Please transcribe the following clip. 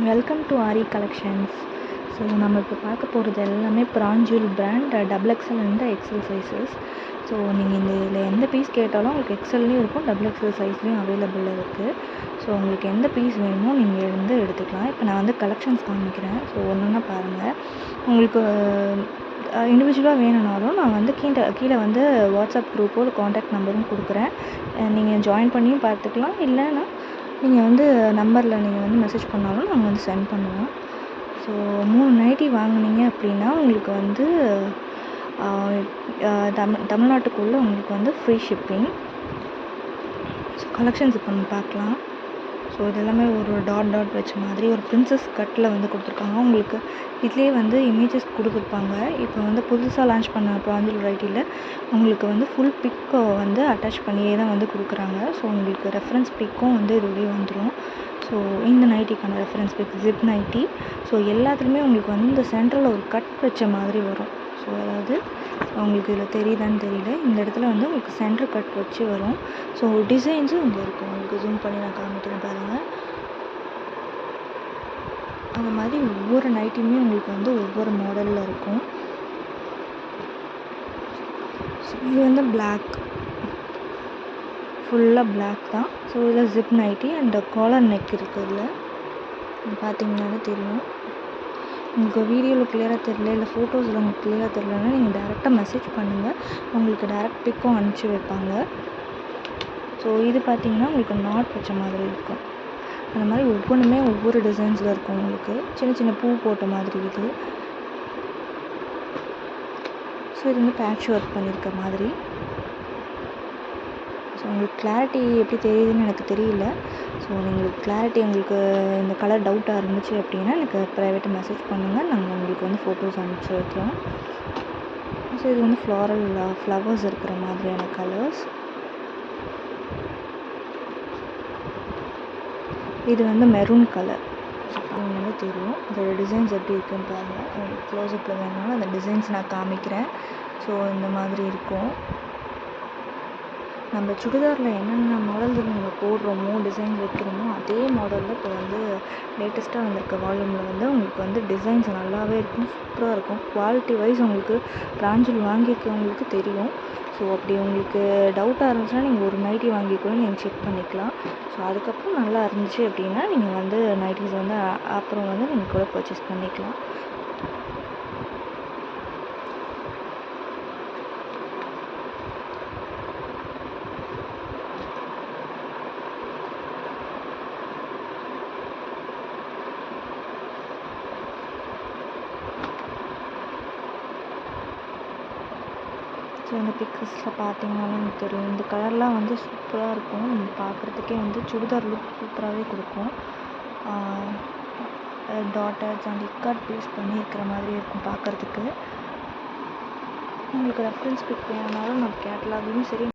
Welcome to Aari collections. So நம்ம இப்போ பார்க்க போகிறது எல்லாமே பிராஞ்சுவல் brand XXL and XL sizes. So நீங்கள் இதில் எந்த பீஸ் கேட்டாலும் உங்களுக்கு எக்ஸல்லையும் இருக்கும், XXL சைஸ்லேயும் அவைலபிள் இருக்குது. ஸோ உங்களுக்கு எந்த பீஸ் வேணுமோ நீங்கள் எடுத்துக்கலாம். இப்போ நான் கலெக்ஷன்ஸ் காமிக்கிறேன். ஸோ ஒன்று பாருங்கள். உங்களுக்கு இண்டிவிஜுவலாக வேணும்னாலும் நான் கீழே வாட்ஸ்அப் குரூப்போ இல்லை காண்டாக்ட் நம்பரும் கொடுக்குறேன். நீங்கள் ஜாயின் பண்ணியும் பார்த்துக்கலாம். இல்லைன்னா நீங்கள் நம்பரில் நீங்கள் மெசேஜ் பண்ணாலும் நாங்கள் சென்ட் பண்ணுவோம். ஸோ 3 நைட்டி வாங்கினீங்க அப்படின்னா உங்களுக்கு தமிழ்நாட்டுக்குள்ளே உங்களுக்கு ஃப்ரீ ஷிப்பிங். ஸோ கலெக்ஷன்ஸ் இப்போ நம்ம பார்க்கலாம். ஸோ இது எல்லாமே ஒரு டாட் வச்ச மாதிரி ஒரு பிரின்சஸ் கட்டில் கொடுத்துருக்காங்க. உங்களுக்கு இதுலேயே இமேஜஸ் கொடுத்துருப்பாங்க. இப்போ புதுசாக லான்ச் பண்ண பிராஞ்சுவல் வெரைட்டியில் உங்களுக்கு ஃபுல் பிக்கை அட்டாச் பண்ணியே தான் கொடுக்குறாங்க. ஸோ உங்களுக்கு ரெஃபரன்ஸ் பிக்கும் இதுலேயே வந்துடும். ஸோ இந்த நைட்டிக்கான reference big zip nighty. So எல்லாத்துலேயுமே உங்களுக்கு இந்த சென்டரில் ஒரு கட் வச்ச மாதிரி வரும். ஸோ அதாவது உங்களுக்கு இதில் தெரியுதான்னு தெரியல, இந்த இடத்துல உங்களுக்கு சென்டர் கட் வச்சு வரும். ஸோ டிசைன்ஸும் இங்கே இருக்கும். உங்களுக்கு ஜூம் பண்ணி நான் காமிக்கிறேன் பாருங்கள். அந்த மாதிரி ஒவ்வொரு நைட்டியுமே உங்களுக்கு ஒவ்வொரு மாடலில் இருக்கும். ஸோ இது பிளாக், ஃபுல்லாக பிளாக் தான். ஸோ இதில் zip nighty and collar neck இருக்குது. இதில் பார்த்தீங்கன்னாலே தெரியும். உங்களுக்கு வீடியோவில் கிளியராக தெரியல, இல்லை ஃபோட்டோஸில் உங்களுக்கு கிளியராக தெரியலன்னா நீங்கள் டேரெக்டாக மெசேஜ் பண்ணுங்கள். உங்களுக்கு டேரெக்ட் பிக்கும் அனுப்பிச்சி வைப்பாங்க. ஸோ இது பார்த்திங்கன்னா உங்களுக்கு நாட் வச்ச மாதிரி இருக்கும். அந்த மாதிரி ஒவ்வொன்றுமே ஒவ்வொரு டிசைன்ஸில் இருக்கும். உங்களுக்கு சின்ன சின்ன பூ போட்ட மாதிரி இது. ஸோ இது பேட்ச் ஒர்க் பண்ணியிருக்க மாதிரி. ஸோ உங்களுக்கு கிளாரிட்டி எப்படி தெரியுதுன்னு எனக்கு தெரியல. ஸோ கிளாரிட்டி உங்களுக்கு இந்த கலர் டவுட்டாக இருந்துச்சு அப்படின்னா எனக்கு ப்ரைவேட்டாக மெசேஜ் பண்ணுங்கள். நாங்கள் உங்களுக்கு ஃபோட்டோஸ் அனுப்பிச்சி வைக்கலாம். ஸோ இது ஃப்ளாரல் ஃப்ளவர்ஸ் இருக்கிற மாதிரியான கலர்ஸ். இது மெரூன் கலர். உங்களுக்கு தெரியும் இதோட டிசைன்ஸ் எப்படி இருக்குன்னு பாருங்கள். உங்களுக்கு க்ளோஸ்அப்பில் வேணுனாலும் அந்த டிசைன்ஸ் நான் காமிக்கிறேன். ஸோ இந்த மாதிரி இருக்கும். நம்ம சுடிதாரில் என்னென்ன மாடல்கள் நம்ம போடுறோமோ, டிசைன் வைக்கிறோமோ, அதே மாடலில் இப்போ லேட்டஸ்ட்டாக வந்திருக்க வால்யூமில் உங்களுக்கு டிசைன்ஸ் நல்லாவே இருக்கும், சூப்பராக இருக்கும். குவாலிட்டி வைஸ் உங்களுக்கு பிராஞ்சுவல் வாங்கியிருக்கவங்களுக்கு தெரியும். ஸோ அப்படி உங்களுக்கு டவுட்டாக இருந்துச்சுன்னா நீங்கள் ஒரு நைட்டி வாங்கி கூட நீங்கள் செக் பண்ணிக்கலாம். ஸோ அதுக்கப்புறம் நல்லா இருந்துச்சு அப்படின்னா நீங்கள் நைட்டிஸ் அப்புறம் நீங்கள் கூட பர்ச்சேஸ் பண்ணிக்கலாம். ஸோ இந்த பிக்சர்ஸில் பார்த்தீங்கன்னாலும் எனக்கு தெரியும். இந்த கலர்லாம் சூப்பராக இருக்கும். நம்ம பார்க்குறதுக்கே சுடிதார் லுக் சூப்பராகவே கொடுக்கும். டாட்டர்ஸ் அண்ட் இக்கார்ட் ப்ளேஸ் பண்ணியிருக்கிற மாதிரி இருக்கும் பார்க்குறதுக்கு. உங்களுக்கு ரெஃபரன்ஸ் பிக் வேணுனாலும் நான் கேட்லாக்லேயும் சரி